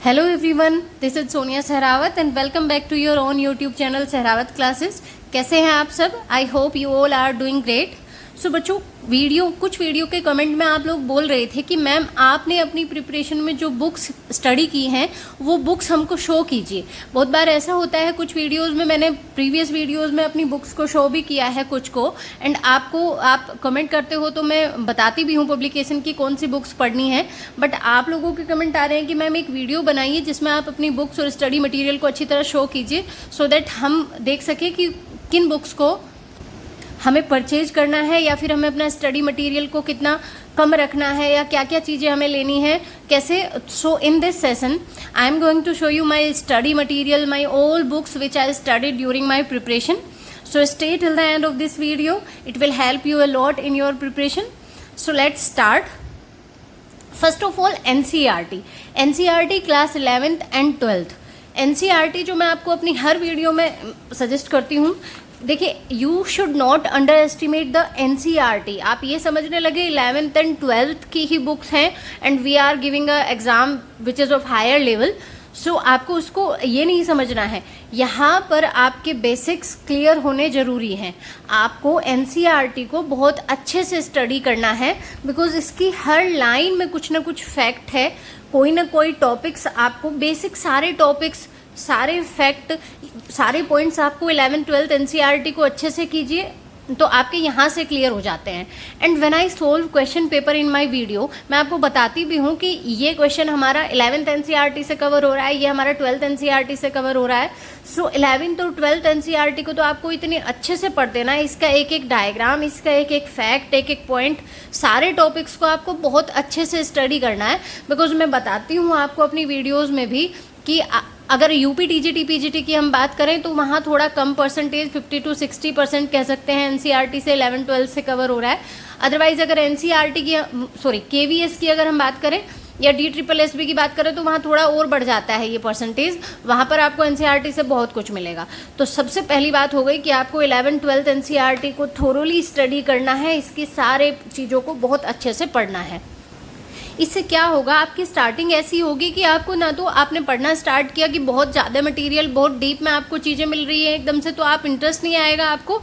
Hello everyone, this is Sonia Sehrawat and welcome back to your own YouTube channel Sehrawat Classes। कैसे हैं आप सब? I hope you all are doing great। सो बच्चों, कुछ video के comment में आप लोग बोल रहे थे कि मैम आपने अपनी प्रिपरेशन में जो बुक्स स्टडी की हैं वो बुक्स हमको शो कीजिए। बहुत बार ऐसा होता है, कुछ वीडियोस में मैंने प्रीवियस वीडियोस में अपनी बुक्स को शो भी किया है कुछ को, एंड आप कमेंट करते हो तो मैं बताती भी हूँ पब्लिकेशन की कौन सी बुक्स पढ़नी है। बट आप लोगों के कमेंट आ रहे हैं कि मैम एक वीडियो बनाइए जिसमें आप अपनी बुक्स और स्टडी मटीरियल को अच्छी तरह शो कीजिए, सो दैट हम देख सकें कि किन बुक्स को हमें परचेज करना है या फिर हमें अपना स्टडी मटेरियल को कितना कम रखना है या क्या क्या चीज़ें हमें लेनी है कैसे। So in this session I am going to show you my study material, my all books which I studied during my preparation. So stay till the end of this video, it will help you a lot in your preparation. So let's start. First of all NCERT class 11th and 12th। NCERT जो मैं आपको अपनी हर video में suggest करती हूँ, देखिए, you should not underestimate the NCERT. आप ये समझने लगे 11th एंड 12th की ही बुक्स हैं and we are giving a exam which is of higher level. So आपको उसको ये नहीं समझना है, यहाँ पर आपके बेसिक्स क्लियर होने ज़रूरी हैं। आपको एनसीईआरटी को बहुत अच्छे से स्टडी करना है बिकॉज इसकी हर लाइन में कुछ ना कुछ फैक्ट है, कोई ना कोई टॉपिक्स आपको बेसिक सारे टॉपिक्स सारे फैक्ट सारे पॉइंट्स आपको 11th 12th एनसीईआरटी को अच्छे से कीजिए तो आपके यहाँ से क्लियर हो जाते हैं। And when I solve question paper in my video, मैं आपको बताती भी हूँ कि ये क्वेश्चन हमारा 11th एनसीईआरटी से कवर हो रहा है, ये हमारा 12th एनसीईआरटी से कवर हो रहा है। सो 11th और 12th एनसीईआरटी को तो आपको इतने अच्छे से पढ़ देना है, इसका एक एक डायग्राम, इसका एक एक फैक्ट, एक एक पॉइंट, सारे टॉपिक्स को आपको बहुत अच्छे से स्टडी करना है। बिकॉज मैं बताती हूँ आपको अपनी वीडियोज़ में भी कि अगर यूपी टीजीटी पीजीटी की हम बात करें तो वहाँ थोड़ा कम परसेंटेज 50 to 60% कह सकते हैं एनसीईआरटी से 11th 12th से कवर हो रहा है। अदरवाइज अगर एनसीईआरटी की केवीएस की अगर हम बात करें या DSSB की बात करें तो वहाँ थोड़ा और बढ़ जाता है ये परसेंटेज, वहाँ पर आपको एनसीईआरटी से बहुत कुछ मिलेगा। तो सबसे पहली बात हो गई कि आपको 11th 12th एनसीईआरटी को थोरोली स्टडी करना है, इसकी सारे चीज़ों को बहुत अच्छे से पढ़ना है। इससे क्या होगा, आपकी स्टार्टिंग ऐसी होगी कि आपको ना तो आपने पढ़ना स्टार्ट किया कि बहुत ज़्यादा मटेरियल बहुत डीप में आपको चीज़ें मिल रही है एकदम से, तो आप इंटरेस्ट नहीं आएगा आपको,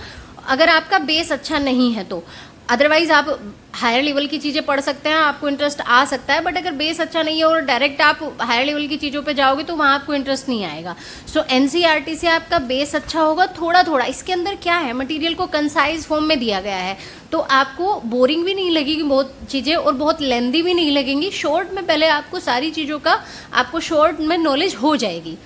अगर आपका बेस अच्छा नहीं है तो। अदरवाइज आप हायर लेवल की चीज़ें पढ़ सकते हैं, आपको इंटरेस्ट आ सकता है, बट अगर बेस अच्छा नहीं है और डायरेक्ट आप हायर लेवल की चीज़ों पे जाओगे तो वहाँ आपको इंटरेस्ट नहीं आएगा। सो एनसीईआरटी से आपका बेस अच्छा होगा, थोड़ा थोड़ा इसके अंदर क्या है, मटेरियल को कंसाइज फॉर्म में दिया गया है तो आपको बोरिंग भी नहीं लगेगी बहुत चीज़ें और बहुत लेंदी भी नहीं लगेंगी। शॉर्ट में पहले आपको सारी चीज़ों का आपको शॉर्ट में नॉलेज हो जाएगी।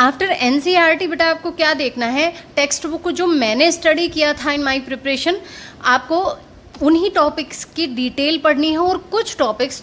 आफ्टर एनसीईआरटी बेटा आपको क्या देखना है, टेक्स्ट बुक को जो मैंने स्टडी किया था इन माय प्रिपरेशन, आपको उन्हीं टॉपिक्स की डिटेल पढ़नी है। और कुछ टॉपिक्स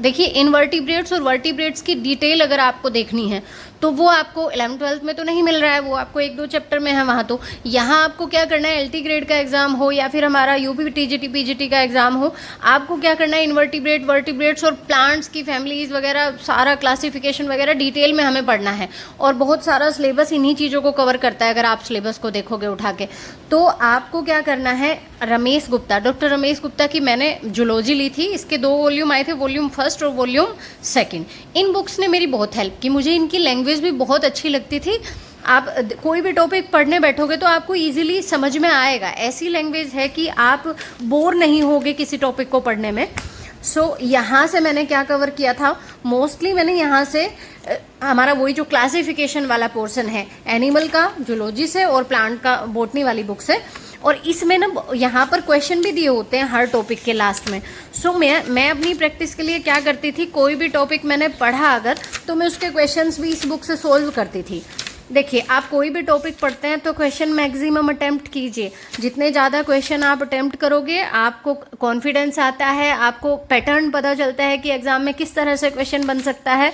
देखिए, इनवर्टिब्रेट्स और वर्टिब्रेट्स की डिटेल अगर आपको देखनी है तो वो आपको 11th 12th में तो नहीं मिल रहा है, वो आपको 1-2 चैप्टर में है वहाँ। तो यहाँ आपको क्या करना है, LT ग्रेड का एग्जाम हो या फिर हमारा यूपी टीजीटी पीजीटी का एग्जाम हो, आपको क्या करना है, इनवर्टिब्रेट वर्टिब्रेट्स और प्लांट्स की फैमिलीज़ वगैरह सारा क्लासिफिकेशन वगैरह डिटेल में हमें पढ़ना है। और बहुत सारा सिलेबस इन्हीं चीज़ों को कवर करता है, अगर आप सिलेबस को देखोगे उठा के। तो आपको क्या करना है, रमेश गुप्ता, डॉक्टर रमेश गुप्ता की मैंने जूलॉजी ली थी, इसके 2 वॉल्यूम आए थे, वॉल्यूम 1 और वॉल्यूम 2। इन बुक्स ने मेरी बहुत हेल्प की, मुझे इनकी लैंग्वेज भी बहुत अच्छी लगती थी। आप कोई भी टॉपिक पढ़ने बैठोगे तो आपको इजीली समझ में आएगा, ऐसी लैंग्वेज है कि आप बोर नहीं होगे किसी टॉपिक को पढ़ने में। सो यहाँ से मैंने क्या कवर किया था, मोस्टली मैंने यहाँ से हमारा वही जो क्लासिफिकेशन वाला पोर्शन है एनिमल का जूलॉजी से और प्लांट का बॉटनी वाली बुक से, और इसमें ना यहाँ पर क्वेश्चन भी दिए होते हैं हर टॉपिक के लास्ट में। सो मैं अपनी प्रैक्टिस के लिए क्या करती थी, कोई भी टॉपिक मैंने पढ़ा अगर तो मैं उसके क्वेश्चंस भी इस बुक से सोल्व करती थी। देखिए, आप कोई भी टॉपिक पढ़ते हैं तो क्वेश्चन मैक्सिमम अटेम्प्ट कीजिए, जितने ज़्यादा क्वेश्चन आप अटेम्प्ट करोगे आपको कॉन्फिडेंस आता है, आपको पैटर्न पता चलता है कि एग्ज़ाम में किस तरह से क्वेश्चन बन सकता है।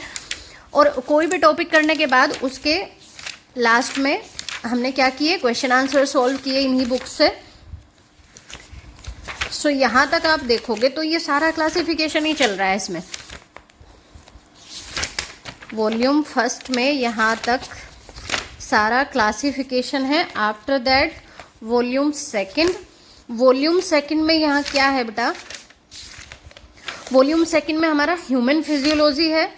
और कोई भी टॉपिक करने के बाद उसके लास्ट में हमने क्या किए, क्वेश्चन आंसर सॉल्व किए इन्हीं बुक्स से। सो यहाँ तक आप देखोगे तो ये सारा क्लासिफिकेशन ही चल रहा है इसमें। वॉल्यूम 1 में यहाँ तक सारा क्लासिफिकेशन है। आफ्टर दैट वॉल्यूम 2 में यहाँ क्या है बेटा, वॉल्यूम 2 में हमारा ह्यूमन फिजियोलॉजी है।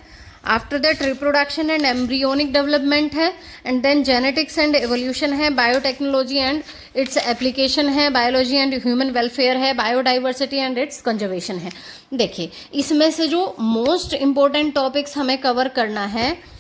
After that reproduction and embryonic development है, and then genetics and evolution है, बायोटेक्नोलॉजी एंड इट्स एप्लीकेशन है, बायोलॉजी एंड ह्यूमन वेलफेयर है, बायोडाइवर्सिटी एंड इट्स कंजर्वेशन है। देखिए इसमें से जो मोस्ट इम्पोर्टेंट टॉपिक्स हमें कवर करना है,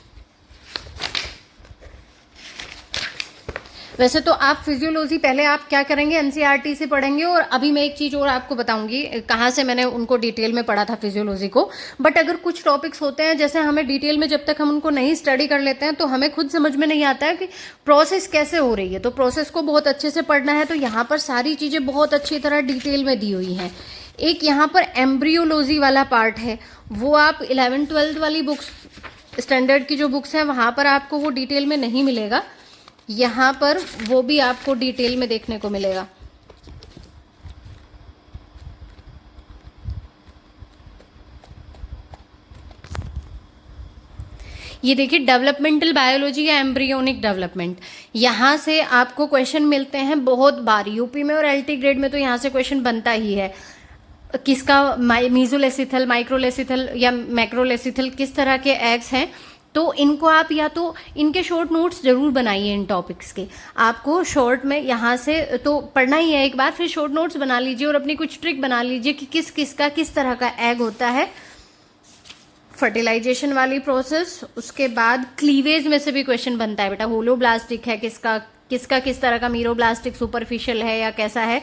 वैसे तो आप फिजियोलॉजी पहले आप क्या करेंगे, एनसीईआरटी से पढ़ेंगे, और अभी मैं एक चीज़ और आपको बताऊंगी कहाँ से मैंने उनको डिटेल में पढ़ा था फिजियोलॉजी को। बट अगर कुछ टॉपिक्स होते हैं जैसे हमें डिटेल में जब तक हम उनको नहीं स्टडी कर लेते हैं तो हमें खुद समझ में नहीं आता है कि प्रोसेस कैसे हो रही है, तो प्रोसेस को बहुत अच्छे से पढ़ना है। तो यहाँ पर सारी चीज़ें बहुत अच्छी तरह डिटेल में दी हुई हैं। एक यहाँ पर एम्ब्रियोलॉजी वाला पार्ट है, वो आप 11th-12th वाली बुक्स, स्टैंडर्ड की जो बुक्स हैं वहाँ पर आपको वो डिटेल में नहीं मिलेगा, यहाँ पर वो भी आपको डिटेल में देखने को मिलेगा। ये देखिए डेवलपमेंटल बायोलॉजी या एम्ब्रियोनिक डेवलपमेंट, यहाँ से आपको क्वेश्चन मिलते हैं बहुत बार यूपी में, और एलटी ग्रेड में तो यहाँ से क्वेश्चन बनता ही है। किसका मीजोलेसिथल, माइक्रोलेसिथल या मैक्रोलेसिथल किस तरह के एग्स हैं, तो इनको आप या तो इनके शॉर्ट नोट्स जरूर बनाइए। इन टॉपिक्स के आपको शॉर्ट में यहाँ से तो पढ़ना ही है एक बार, फिर शॉर्ट नोट्स बना लीजिए और अपनी कुछ ट्रिक बना लीजिए कि किस किस का किस तरह का एग होता है। फर्टिलाइजेशन वाली प्रोसेस, उसके बाद क्लीवेज में से भी क्वेश्चन बनता है बेटा, होलोब्लास्टिक है किसका किसका किस तरह का, मीरोब्लास्टिक सुपरफिशियल है या कैसा है।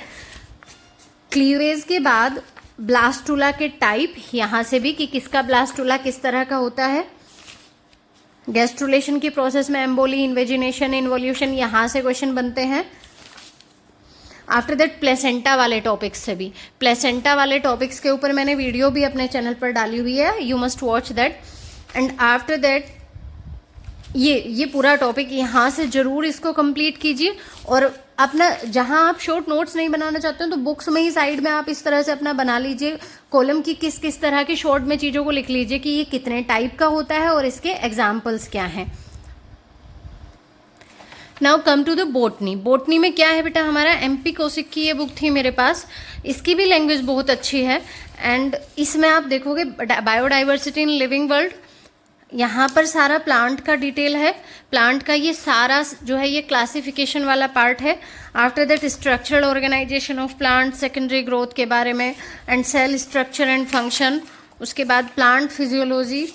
क्लीवेज के बाद ब्लास्टुला के टाइप, यहाँ से भी कि किसका ब्लास्टुला किस तरह का होता है। गैस्ट्रुलेशन की प्रोसेस में एम्बोली, इन्वेजिनेशन, इन्वोल्यूशन, यहाँ से क्वेश्चन बनते हैं। आफ्टर दैट प्लेसेंटा वाले टॉपिक्स से भी, प्लेसेंटा वाले टॉपिक्स के ऊपर मैंने वीडियो भी अपने चैनल पर डाली हुई है, you must watch that. And after that ये पूरा टॉपिक यहाँ से जरूर इसको कंप्लीट कीजिए, और अपना जहाँ आप शॉर्ट नोट्स नहीं बनाना चाहते हो तो बुक्स में ही साइड में आप इस तरह से अपना बना लीजिए कॉलम की किस किस तरह के शॉर्ट में चीज़ों को लिख लीजिए कि ये कितने टाइप का होता है और इसके एग्जाम्पल्स क्या हैं। Now come to the botany. Botany में क्या है बेटा, हमारा एमपी कौशिक की ये बुक थी मेरे पास, इसकी भी लैंग्वेज बहुत अच्छी है। एंड इसमें आप देखोगे बायोडाइवर्सिटी इन लिविंग वर्ल्ड, यहाँ पर सारा प्लांट का डिटेल है, प्लांट का ये सारा जो है ये क्लासिफिकेशन वाला पार्ट है। After that structural organisation of plant, secondary growth के बारे में, and cell structure and function, उसके बाद plant physiology,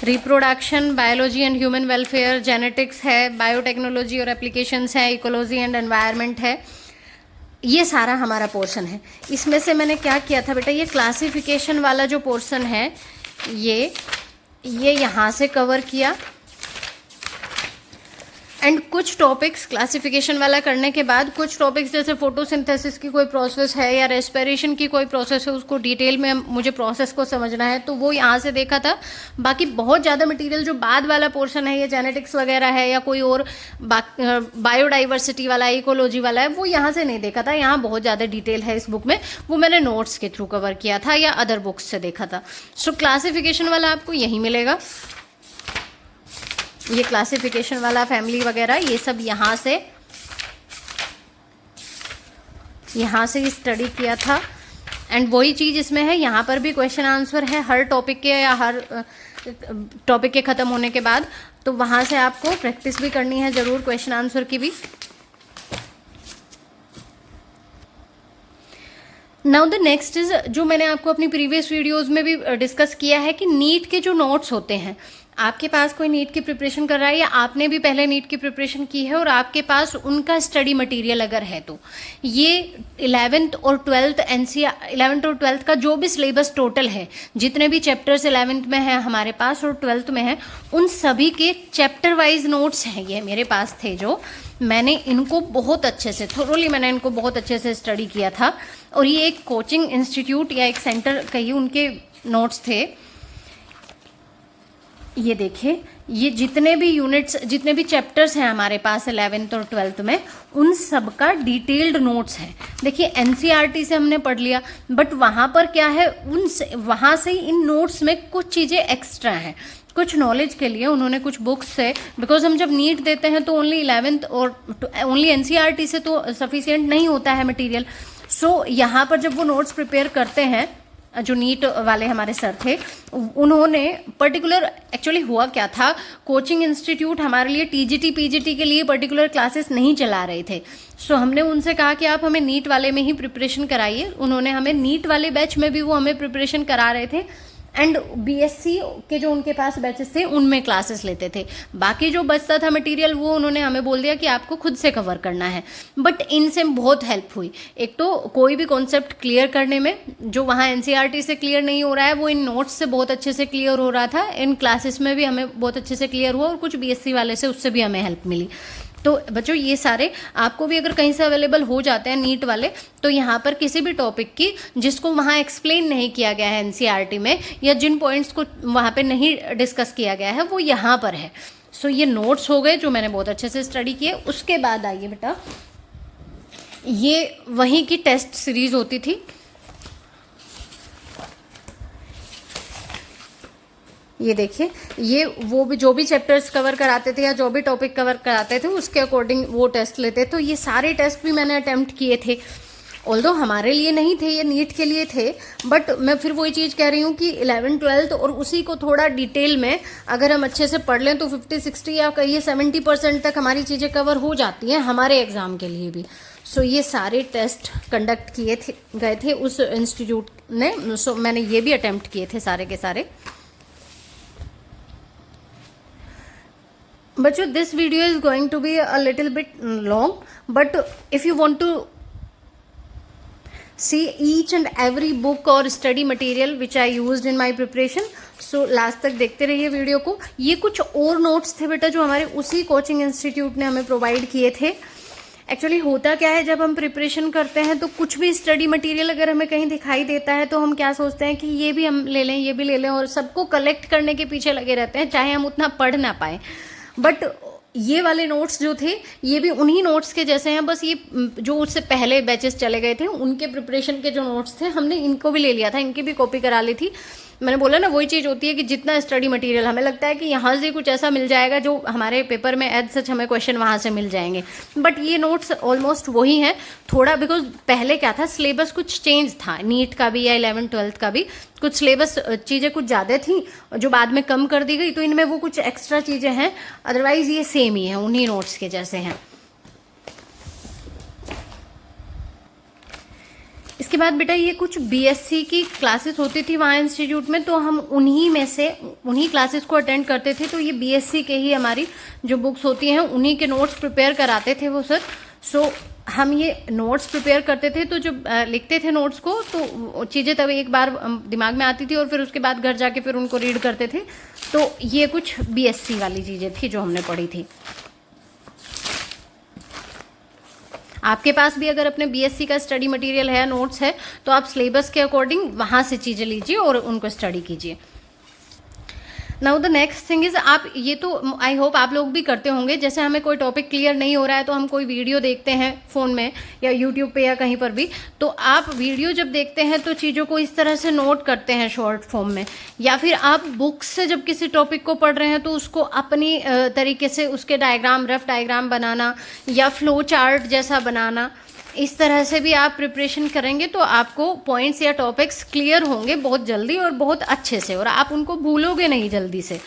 reproduction, biology and human welfare, genetics है, बायोटेक्नोलॉजी और एप्लीकेशंस है, इकोलॉजी एंड एनवायरनमेंट है। ये सारा हमारा पोर्शन है। इसमें से मैंने क्या किया था बेटा, ये क्लासिफिकेशन वाला जो पोर्शन है ये यहाँ से कवर किया, एंड कुछ टॉपिक्स क्लासिफिकेशन वाला करने के बाद कुछ टॉपिक्स जैसे फोटोसिंथेसिस की कोई प्रोसेस है या रेस्पिरेशन की कोई प्रोसेस है, उसको डिटेल में मुझे प्रोसेस को समझना है तो वो यहाँ से देखा था। बाकी बहुत ज़्यादा मटेरियल जो बाद वाला पोर्शन है, ये जेनेटिक्स वगैरह है या कोई और बायोडाइवर्सिटी वाला, इकोलॉजी वाला है, वो यहाँ से नहीं देखा था। यहाँ बहुत ज़्यादा डिटेल है इस बुक में, वो मैंने नोट्स के थ्रू कवर किया था या अदर बुक्स से देखा था। सो क्लासिफिकेशन वाला आपको यहीं मिलेगा, ये क्लासिफिकेशन वाला फैमिली वगैरह ये सब यहाँ से स्टडी किया था। एंड वही चीज़ इसमें है, यहाँ पर भी क्वेश्चन आंसर है हर टॉपिक के या हर टॉपिक के ख़त्म होने के बाद, तो वहाँ से आपको प्रैक्टिस भी करनी है ज़रूर क्वेश्चन आंसर की भी। नाउ द नेक्स्ट इज, जो मैंने आपको अपनी प्रीवियस वीडियोस में भी डिस्कस किया है कि नीट के जो नोट्स होते हैं, आपके पास कोई नीट की प्रिपरेशन कर रहा है या आपने भी पहले नीट की प्रिपरेशन की है और आपके पास उनका स्टडी मटेरियल अगर है, तो ये 11th और 12th एनसीईआरटी 11th और 12th का जो भी सिलेबस टोटल है, जितने भी चैप्टर्स 11th में है हमारे पास और 12th में है, उन सभी के चैप्टर वाइज नोट्स हैं, ये मेरे पास थे, जो मैंने इनको बहुत अच्छे से थोरोली मैंने इनको बहुत अच्छे से स्टडी किया था। और ये एक कोचिंग इंस्टीट्यूट या एक सेंटर कहिए उनके नोट्स थे। ये देखिए, ये जितने भी यूनिट्स, जितने भी चैप्टर्स हैं हमारे पास 11th और 12th में, उन सब का डिटेल्ड नोट्स है। देखिए एनसीईआरटी से हमने पढ़ लिया, बट वहाँ पर क्या है, वहाँ से इन नोट्स में कुछ चीज़ें एक्स्ट्रा हैं, कुछ नॉलेज के लिए उन्होंने कुछ बुक्स से, बिकॉज हम जब नीट देते हैं तो ओनली 11th और ओनली एनसीईआरटी से तो सफिशिएंट नहीं होता है मटेरियल। सो यहाँ पर जब वो नोट्स प्रिपेयर करते हैं जो नीट वाले हमारे सर थे, उन्होंने पर्टिकुलर, एक्चुअली हुआ क्या था, कोचिंग इंस्टीट्यूट हमारे लिए टीजीटी पीजीटी के लिए पर्टिकुलर क्लासेस नहीं चला रहे थे। सो हमने उनसे कहा कि आप हमें नीट वाले में ही प्रिपरेशन कराइए। उन्होंने हमें नीट वाले बैच में भी वो हमें प्रिपरेशन करा रहे थे, एंड बीएससी के जो उनके पास बैचेस थे उनमें क्लासेस लेते थे। बाकी जो बचता था मटेरियल वो उन्होंने हमें बोल दिया कि आपको खुद से कवर करना है। बट इनसे बहुत हेल्प हुई। एक तो कोई भी कॉन्सेप्ट क्लियर करने में जो वहाँ एनसीईआरटी से क्लियर नहीं हो रहा है वो इन नोट्स से बहुत अच्छे से क्लियर हो रहा था। इन क्लासेस में भी हमें बहुत अच्छे से क्लियर हुआ, और कुछ बीएससी वाले से उससे भी हमें हेल्प मिली। तो बच्चों ये सारे आपको भी अगर कहीं से अवेलेबल हो जाते हैं नीट वाले, तो यहाँ पर किसी भी टॉपिक की जिसको वहाँ एक्सप्लेन नहीं किया गया है एनसीईआरटी में, या जिन पॉइंट्स को वहाँ पे नहीं डिस्कस किया गया है वो यहाँ पर है। सो ये नोट्स हो गए जो मैंने बहुत अच्छे से स्टडी किए। उसके बाद आइए बेटा, ये वहीं की टेस्ट सीरीज होती थी। ये देखिए, ये वो भी जो भी चैप्टर्स कवर कराते थे या जो भी टॉपिक कवर कराते थे उसके अकॉर्डिंग वो टेस्ट लेते। तो ये सारे टेस्ट भी मैंने अटेम्प्ट किए थे, ऑल्दो हमारे लिए नहीं थे, ये नीट के लिए थे। बट मैं फिर वही चीज़ कह रही हूँ कि 11th 12th और उसी को थोड़ा डिटेल में अगर हम अच्छे से पढ़ लें तो 50-60 या कहिए 70% तक हमारी चीज़ें कवर हो जाती हैं हमारे एग्ज़ाम के लिए भी। सो ये सारे टेस्ट कंडक्ट किए थे गए थे उस इंस्टीट्यूट ने। सो मैंने ये भी अटेम्प्ट किए थे सारे के सारे। बच्चों this video is going to be a little bit long, but if you want to see each and every book or study material which I used in my preparation, so last तक देखते रहिए video को। ये कुछ और notes थे बेटा जो हमारे उसी कोचिंग इंस्टीट्यूट ने हमें प्रोवाइड किए थे। एक्चुअली होता क्या है, जब हम प्रिपरेशन करते हैं तो कुछ भी स्टडी मटेरियल अगर हमें कहीं दिखाई देता है तो हम क्या सोचते हैं कि ये भी हम ले लें, ये भी ले लें, और सबको कलेक्ट करने के पीछे लगे रहते हैं चाहे हम उतना पढ़ ना पाए। बट ये वाले नोट्स जो थे ये भी उन्हीं नोट्स के जैसे हैं, बस ये जो उससे पहले बैचेस चले गए थे उनके प्रिपरेशन के जो नोट्स थे हमने इनको भी ले लिया था, इनकी भी कॉपी करा ली थी। मैंने बोला ना, वही चीज़ होती है कि जितना स्टडी मटेरियल हमें लगता है कि यहाँ से कुछ ऐसा मिल जाएगा जो हमारे पेपर में एज सच हमें क्वेश्चन वहाँ से मिल जाएंगे, बट ये नोट्स ऑलमोस्ट वही हैं थोड़ा। बिकॉज पहले क्या था, सिलेबस कुछ चेंज था, नीट का भी या 11th 12th का भी कुछ सिलेबस चीज़ें कुछ ज़्यादा थी जो बाद में कम कर दी गई, तो इनमें वो कुछ एक्स्ट्रा चीज़ें हैं, अदरवाइज़ ये सेम ही है, उन्हीं नोट्स के जैसे हैं। इसके बाद बेटा ये कुछ बीएससी की क्लासेस होती थी वहाँ इंस्टीट्यूट में, तो हम उन्हीं में से उन्हीं क्लासेस को अटेंड करते थे। तो ये बीएससी के ही हमारी जो बुक्स होती हैं उन्हीं के नोट्स प्रिपेयर कराते थे वो सर। सो हम ये नोट्स प्रिपेयर करते थे, तो जब लिखते थे नोट्स को तो चीज़ें तब एक बार दिमाग में आती थी और फिर उसके बाद घर जाके फिर उनको रीड करते थे। तो ये कुछ बीएससी वाली चीज़ें थी जो हमने पढ़ी थी। आपके पास भी अगर अपने बीएससी का स्टडी मटेरियल है, नोट्स है, तो आप सिलेबस के अकॉर्डिंग वहाँ से चीज़ें लीजिए और उनको स्टडी कीजिए। Now the next thing is, आप ये तो आई होप आप लोग भी करते होंगे, जैसे हमें कोई टॉपिक क्लियर नहीं हो रहा है तो हम कोई वीडियो देखते हैं फ़ोन में या यूट्यूब पे या कहीं पर भी, तो आप वीडियो जब देखते हैं तो चीज़ों को इस तरह से नोट करते हैं शॉर्ट फॉर्म में, या फिर आप बुक से जब किसी टॉपिक को पढ़ रहे हैं तो उसको अपनी तरीके से उसके डायग्राम, रफ डायग्राम बनाना या फ्लो चार्ट जैसा बनाना, इस तरह से भी आप प्रिपरेशन करेंगे तो आपको पॉइंट्स या टॉपिक्स क्लियर होंगे बहुत जल्दी और बहुत अच्छे से, और आप उनको भूलोगे नहीं जल्दी से।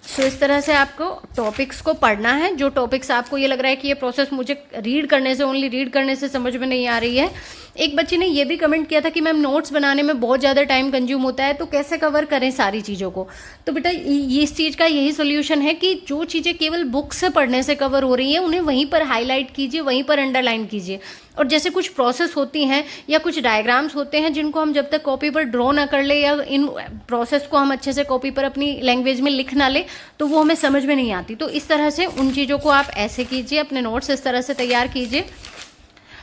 सो इस तरह से आपको टॉपिक्स को पढ़ना है। जो टॉपिक्स आपको ये लग रहा है कि ये प्रोसेस मुझे रीड करने से, ओनली रीड करने से समझ में नहीं आ रही है। एक बच्चे ने ये भी कमेंट किया था कि मैम नोट्स बनाने में बहुत ज़्यादा टाइम कंज्यूम होता है, तो कैसे कवर करें सारी चीज़ों को। तो बेटा ये इस चीज़ का यही सोल्यूशन है कि जो चीज़ें केवल बुक से पढ़ने से कवर हो रही हैं उन्हें वहीं पर हाईलाइट कीजिए, वहीं पर अंडरलाइन कीजिए। और जैसे कुछ प्रोसेस होती हैं या कुछ डायग्राम्स होते हैं जिनको हम जब तक कॉपी पर ड्रॉ ना कर ले या इन प्रोसेस को हम अच्छे से कॉपी पर अपनी लैंग्वेज में लिख ना ले तो वो हमें समझ में नहीं आती। तो इस तरह से उन चीज़ों को आप ऐसे कीजिए, अपने नोट्स इस तरह से तैयार कीजिए।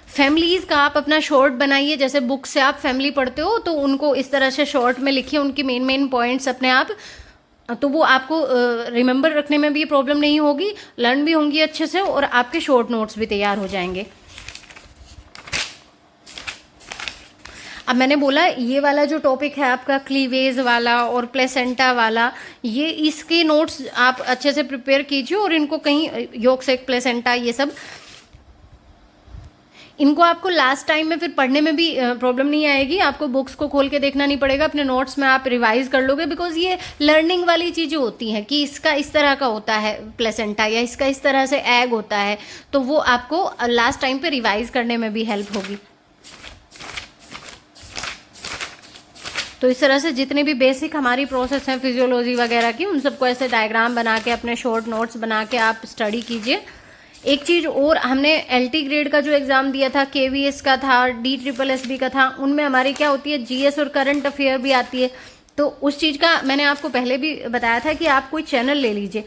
फैमिलीज़ का आप अपना शॉर्ट बनाइए, जैसे बुक से आप फैमिली पढ़ते हो तो उनको इस तरह से शॉर्ट में लिखिए, उनकी मेन पॉइंट्स अपने आप, तो वो आपको रिमेंबर रखने में भी प्रॉब्लम नहीं होगी, लर्न भी होंगी अच्छे से और आपके शॉर्ट नोट्स भी तैयार हो जाएंगे। अब मैंने बोला ये वाला जो टॉपिक है आपका क्लीवेज वाला और प्लेसेंटा वाला, ये इसके नोट्स आप अच्छे से प्रिपेयर कीजिए और इनको कहीं योक से प्लेसेंटा ये सब इनको आपको लास्ट टाइम में फिर पढ़ने में भी प्रॉब्लम नहीं आएगी, आपको बुक्स को खोल के देखना नहीं पड़ेगा, अपने नोट्स में आप रिवाइज कर लोगे, बिकॉज ये लर्निंग वाली चीज़ें होती हैं कि इसका इस तरह का होता है प्लेसेंटा या इसका इस तरह से एग होता है, तो वो आपको लास्ट टाइम पे रिवाइज करने में भी हेल्प होगी। तो इस तरह से जितने भी बेसिक हमारी प्रोसेस हैं फिजियोलॉजी वगैरह की, उन सबको ऐसे डायग्राम बना के अपने शॉर्ट नोट्स बना के आप स्टडी कीजिए। एक चीज़ और, हमने एलटी ग्रेड का जो एग्ज़ाम दिया था, केवीएस का था, DSSB का था, उनमें हमारी क्या होती है, जीएस और करंट अफेयर भी आती है। तो उस चीज़ का मैंने आपको पहले भी बताया था कि आप कोई चैनल ले लीजिए,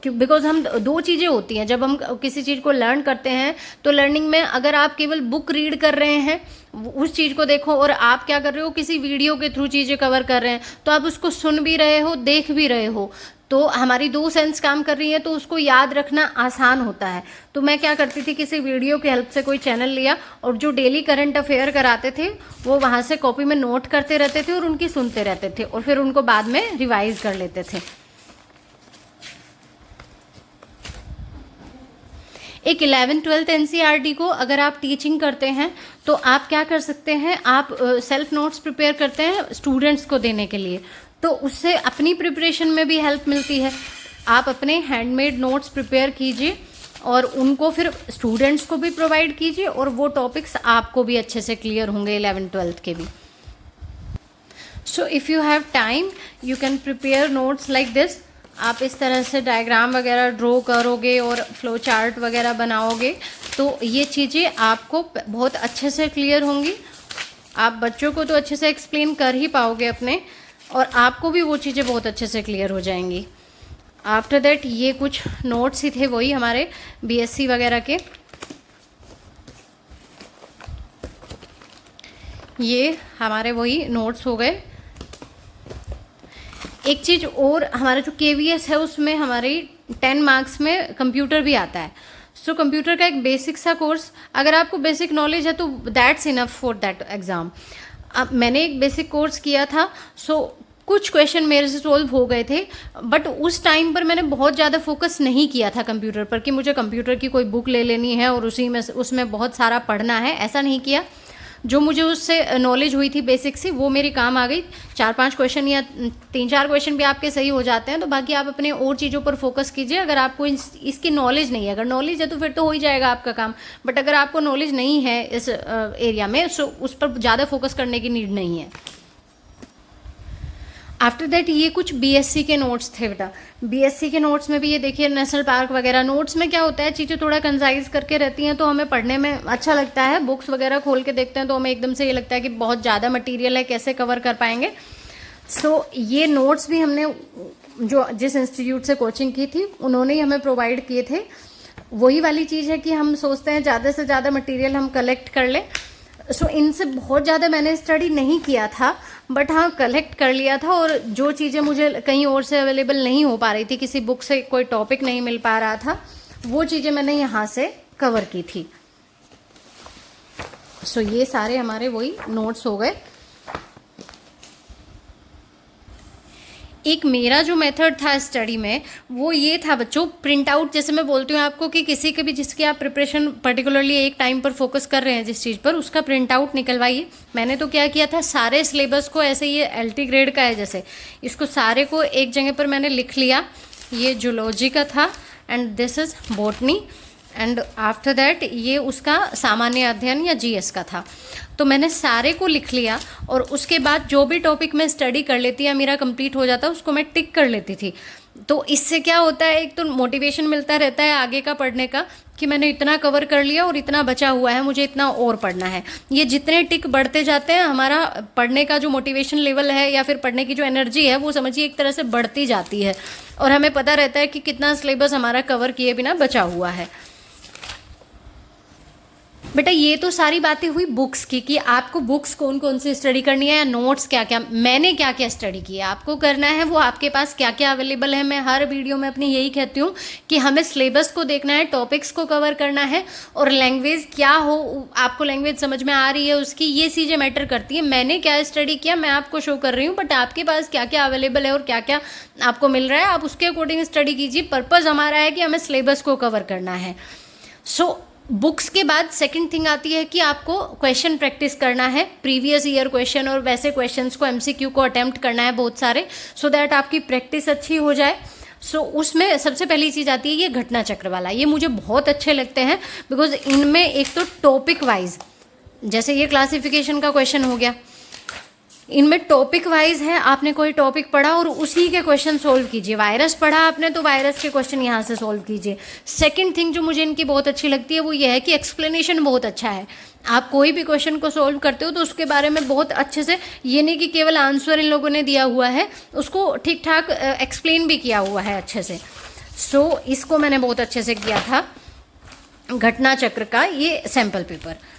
बिकॉज हम दो चीज़ें होती हैं जब हम किसी चीज़ को लर्न करते हैं, तो लर्निंग में अगर आप केवल बुक रीड कर रहे हैं उस चीज़ को देखो, और आप क्या कर रहे हो किसी वीडियो के थ्रू चीज़ें कवर कर रहे हैं, तो आप उसको सुन भी रहे हो, देख भी रहे हो, तो हमारी दो सेंस काम कर रही है, तो उसको याद रखना आसान होता है। तो मैं क्या करती थी, किसी वीडियो की हेल्प से कोई चैनल लिया और जो डेली करंट अफेयर कराते थे वो वहाँ से कॉपी में नोट करते रहते थे और उनकी सुनते रहते थे और फिर उनको बाद में रिवाइज कर लेते थे। एक 11th-12th NCERT को अगर आप टीचिंग करते हैं तो आप क्या कर सकते हैं, आप सेल्फ नोट्स प्रिपेयर करते हैं स्टूडेंट्स को देने के लिए, तो उससे अपनी प्रिपरेशन में भी हेल्प मिलती है। आप अपने हैंडमेड नोट्स प्रिपेयर कीजिए और उनको फिर स्टूडेंट्स को भी प्रोवाइड कीजिए और वो टॉपिक्स आपको भी अच्छे से क्लियर होंगे 11th-12th के भी। So if you have time you can prepare notes like this. आप इस तरह से डायग्राम वगैरह ड्रॉ करोगे और फ्लो चार्ट वगैरह बनाओगे तो ये चीज़ें आपको बहुत अच्छे से क्लियर होंगी। आप बच्चों को तो अच्छे से एक्सप्लेन कर ही पाओगे अपने, और आपको भी वो चीज़ें बहुत अच्छे से क्लियर हो जाएंगी। आफ्टर दैट ये कुछ नोट्स ही थे वही हमारे BSc वगैरह के। ये हमारे वही नोट्स हो गए। एक चीज़ और, हमारा जो KVS है उसमें हमारी 10 मार्क्स में कंप्यूटर भी आता है। सो कंप्यूटर का एक बेसिक सा कोर्स, अगर आपको बेसिक नॉलेज है तो that's enough for that exam. अब मैंने एक बेसिक कोर्स किया था, सो कुछ क्वेश्चन मेरे से सोल्व हो गए थे, बट उस टाइम पर मैंने बहुत ज़्यादा फोकस नहीं किया था कंप्यूटर पर कि मुझे कंप्यूटर की कोई बुक ले लेनी है और उसी में उसमें बहुत सारा पढ़ना है, ऐसा नहीं किया। जो मुझे उससे नॉलेज हुई थी बेसिक से वो मेरी काम आ गई। 4-5 क्वेश्चन या 3-4 क्वेश्चन भी आपके सही हो जाते हैं, तो बाकी आप अपने और चीज़ों पर फोकस कीजिए। अगर आपको इसकी नॉलेज नहीं है, अगर नॉलेज है तो फिर तो हो ही जाएगा आपका काम, बट अगर आपको नॉलेज नहीं है इस एरिया में सो उस पर ज़्यादा फोकस करने की नीड नहीं है। आफ्टर दैट ये कुछ BSc के नोट्स थे बेटा। BSc के नोट्स में भी ये देखिए नेशनल पार्क वगैरह, नोट्स में क्या होता है चीज़ें थोड़ा कंसाइज करके रहती हैं तो हमें पढ़ने में अच्छा लगता है। बुक्स वगैरह खोल के देखते हैं तो हमें एकदम से ये लगता है कि बहुत ज़्यादा मटीरियल है, कैसे कवर कर पाएंगे। सो ये नोट्स भी हमने जो जिस इंस्टीट्यूट से कोचिंग की थी उन्होंने ही हमें प्रोवाइड किए थे। वही वाली चीज़ है कि हम सोचते हैं ज़्यादा से ज़्यादा मटीरियल हम कलेक्ट कर लें। सो इनसे बहुत ज़्यादा मैंने स्टडी नहीं किया था, बट हाँ कलेक्ट कर लिया था, और जो चीज़ें मुझे कहीं और से अवेलेबल नहीं हो पा रही थी, किसी बुक से कोई टॉपिक नहीं मिल पा रहा था, वो चीज़ें मैंने यहाँ से कवर की थी। सो ये सारे हमारे वही नोट्स हो गए। एक मेरा जो मेथड था स्टडी में वो ये था बच्चों, प्रिंट आउट, जैसे मैं बोलती हूँ आपको कि किसी के भी जिसकी आप प्रिपरेशन पर्टिकुलरली एक टाइम पर फोकस कर रहे हैं जिस चीज़ पर, उसका प्रिंट आउट निकलवाइए। मैंने तो क्या किया था, सारे सिलेबस को ऐसे, ये LT ग्रेड का है जैसे, इसको सारे को एक जगह पर मैंने लिख लिया। ये जूलॉजी का था and this is botany, and after that ये उसका सामान्य अध्ययन या GS का था। तो मैंने सारे को लिख लिया और उसके बाद जो भी टॉपिक मैं स्टडी कर लेती या मेरा कंप्लीट हो जाता उसको मैं टिक कर लेती थी। तो इससे क्या होता है, एक तो मोटिवेशन मिलता रहता है आगे का पढ़ने का कि मैंने इतना कवर कर लिया और इतना बचा हुआ है, मुझे इतना और पढ़ना है। ये जितने टिक बढ़ते जाते हैं हमारा पढ़ने का जो मोटिवेशन लेवल है या फिर पढ़ने की जो एनर्जी है वो समझिए एक तरह से बढ़ती जाती है, और हमें पता रहता है कि कितना सिलेबस हमारा कवर किए बिना बचा हुआ है। बेटा ये तो सारी बातें हुई बुक्स की कि आपको बुक्स कौन कौन सी स्टडी करनी है या नोट्स क्या क्या, मैंने क्या क्या स्टडी किया आपको करना है, वो आपके पास क्या क्या अवेलेबल है। मैं हर वीडियो में अपनी यही कहती हूँ कि हमें सिलेबस को देखना है, टॉपिक्स को कवर करना है, और लैंग्वेज क्या हो, आपको लैंग्वेज समझ में आ रही है उसकी, ये चीज़ें मैटर करती है। मैंने क्या स्टडी किया मैं आपको शो कर रही हूँ, बट आपके पास क्या क्या अवेलेबल है और क्या क्या आपको मिल रहा है आप उसके अकॉर्डिंग स्टडी कीजिए। पर्पज़ हमारा है कि हमें सिलेबस को कवर करना है। सो बुक्स के बाद सेकंड थिंग आती है कि आपको क्वेश्चन प्रैक्टिस करना है, प्रीवियस ईयर क्वेश्चन और वैसे क्वेश्चंस को एमसीक्यू को अटेम्प्ट करना है बहुत सारे, सो दैट आपकी प्रैक्टिस अच्छी हो जाए। उसमें सबसे पहली चीज़ आती है ये घटना चक्र वाला। ये मुझे बहुत अच्छे लगते हैं बिकॉज इनमें एक तो टॉपिक वाइज, जैसे ये क्लासिफिकेशन का क्वेश्चन हो गया, इनमें टॉपिक वाइज है, आपने कोई टॉपिक पढ़ा और उसी के क्वेश्चन सोल्व कीजिए। वायरस पढ़ा आपने तो वायरस के क्वेश्चन यहाँ से सोल्व कीजिए। सेकंड थिंग जो मुझे इनकी बहुत अच्छी लगती है वो ये है कि एक्सप्लेनेशन बहुत अच्छा है। आप कोई भी क्वेश्चन को सोल्व करते हो तो उसके बारे में बहुत अच्छे से, ये नहीं कि केवल आंसर इन लोगों ने दिया हुआ है, उसको ठीक ठाक एक्सप्लेन भी किया हुआ है अच्छे से। इसको मैंने बहुत अच्छे से किया था घटना चक्र का ये सैम्पल पेपर।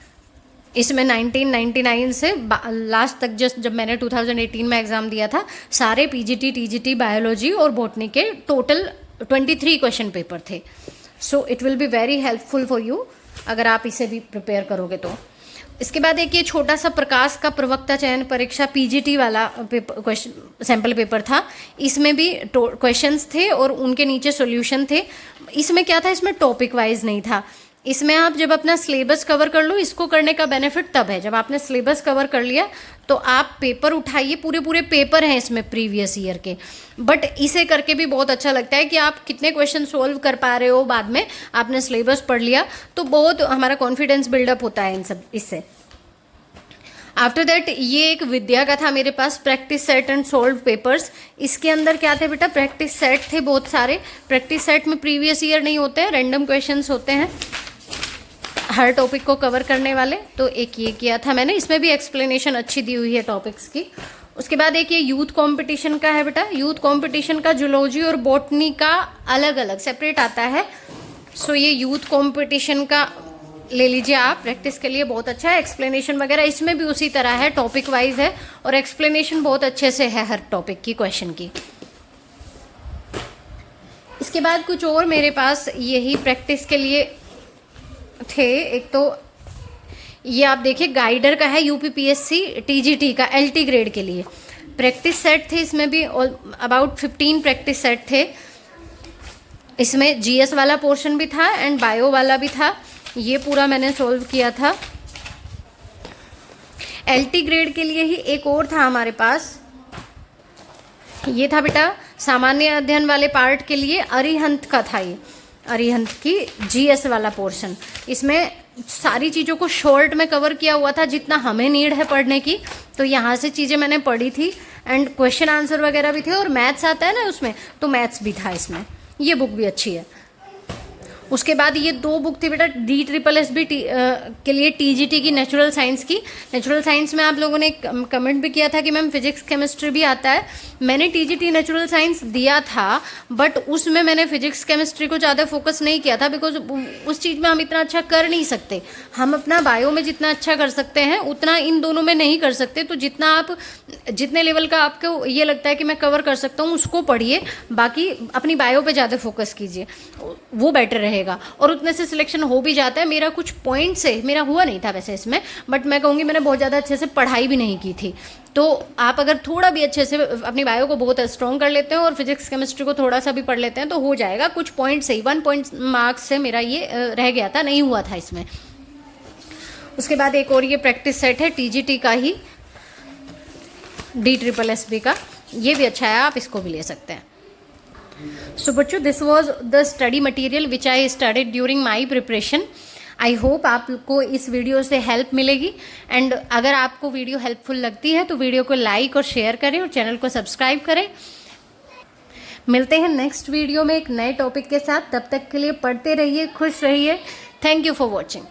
इसमें 1999 से लास्ट तक, जस्ट जब मैंने 2018 में एग्ज़ाम दिया था, सारे पीजीटी, टीजीटी, बायोलॉजी और बॉटनी के टोटल 23 क्वेश्चन पेपर थे। It will be very helpful for you अगर आप इसे भी प्रिपेयर करोगे तो। इसके बाद एक ये छोटा सा प्रकाश का प्रवक्ता चयन परीक्षा पीजीटी वाला क्वेश्चन सैम्पल पेपर था। इसमें भी क्वेश्चंस थे और उनके नीचे सॉल्यूशन थे। इसमें क्या था, इसमें टॉपिक वाइज नहीं था। इसमें आप जब अपना सिलेबस कवर कर लो, इसको करने का बेनिफिट तब है जब आपने सिलेबस कवर कर लिया तो आप पेपर उठाइए, पूरे पेपर हैं इसमें प्रीवियस ईयर के। बट इसे करके भी बहुत अच्छा लगता है कि आप कितने क्वेश्चन सोल्व कर पा रहे हो, बाद में आपने सिलेबस पढ़ लिया तो बहुत हमारा कॉन्फिडेंस बिल्डअप होता है इन सब इससे। आफ्टर दैट ये एक विद्या का था मेरे पास, practice set and solve papers. इसके अंदर क्या थे बेटा, प्रैक्टिस सेट थे बहुत सारे। प्रैक्टिस सेट में प्रीवियस ईयर नहीं होते हैं, रैंडम क्वेश्चंस होते हैं हर टॉपिक को कवर करने वाले। तो एक ये किया था मैंने, इसमें भी एक्सप्लेनेशन अच्छी दी हुई है टॉपिक्स की। उसके बाद एक ये यूथ कंपटीशन का है बेटा। यूथ कंपटीशन का जूलॉजी और बॉटनी का अलग अलग सेपरेट आता है। ये यूथ कंपटीशन का ले लीजिए आप, प्रैक्टिस के लिए बहुत अच्छा है। एक्सप्लेनेशन वगैरह इसमें भी उसी तरह है, टॉपिक वाइज है और एक्सप्लेनेशन बहुत अच्छे से है हर टॉपिक की क्वेश्चन की। इसके बाद कुछ और मेरे पास यही प्रैक्टिस के लिए थे। एक तो ये आप देखिए गाइडर का है, यूपीपीएससी टीजीटी का एलटी ग्रेड के लिए प्रैक्टिस सेट थे। इसमें भी अबाउट 15 प्रैक्टिस सेट थे। इसमें जीएस वाला पोर्शन भी था एंड बायो वाला भी था। ये पूरा मैंने सोल्व किया था। एलटी ग्रेड के लिए ही एक और था हमारे पास, ये था बेटा सामान्य अध्ययन वाले पार्ट के लिए अरिहंत का था। ये अरिहंत की जीएस वाला पोर्शन, इसमें सारी चीज़ों को शॉर्ट में कवर किया हुआ था जितना हमें नीड है पढ़ने की। तो यहाँ से चीज़ें मैंने पढ़ी थी एंड क्वेश्चन आंसर वगैरह भी थे और मैथ्स आता है ना उसमें, तो मैथ्स भी था इसमें। ये बुक भी अच्छी है। उसके बाद ये 2 बुक थी बेटा DSSS के लिए टीजीटी की, नेचुरल साइंस की। नेचुरल साइंस में आप लोगों ने कमेंट भी किया था कि मैम फिजिक्स केमिस्ट्री भी आता है। मैंने टीजीटी नेचुरल साइंस दिया था बट उसमें मैंने फिजिक्स केमिस्ट्री को ज़्यादा फोकस नहीं किया था बिकॉज उस चीज़ में हम इतना अच्छा कर नहीं सकते। हम अपना बायो में जितना अच्छा कर सकते हैं उतना इन दोनों में नहीं कर सकते। तो जितने लेवल का आपको ये लगता है कि मैं कवर कर सकता हूँ उसको पढ़िए, बाकी अपनी बायो पे ज़्यादा फोकस कीजिए, वो बेटर रहेगा और उतने से सिलेक्शन हो भी जाता है। मेरा कुछ पॉइंट से मेरा हुआ नहीं था वैसे इसमें, बट मैं कहूँगी मैंने बहुत ज़्यादा अच्छे से पढ़ाई भी नहीं की थी। तो आप अगर थोड़ा भी अच्छे से अपनी बायो को बहुत स्ट्रॉन्ग कर लेते हैं और फिजिक्स केमिस्ट्री को थोड़ा सा भी पढ़ लेते हैं तो हो जाएगा। कुछ पॉइंट से ही 1 पॉइंट मार्क्स से मेरा ये रह गया था, नहीं हुआ था इसमें। उसके बाद एक और ये प्रैक्टिस सेट है टीजीटी का ही, DSSS का, ये भी अच्छा है, आप इसको भी ले सकते हैं। सो बच्चों, this was the study material which I studied during my preparation. I hope आपको इस वीडियो से हेल्प मिलेगी एंड अगर आपको वीडियो हेल्पफुल लगती है तो वीडियो को लाइक और शेयर करें और चैनल को सब्सक्राइब करें। मिलते हैं नेक्स्ट वीडियो में एक नए टॉपिक के साथ। तब तक के लिए पढ़ते रहिए, खुश रहिए। Thank you for watching.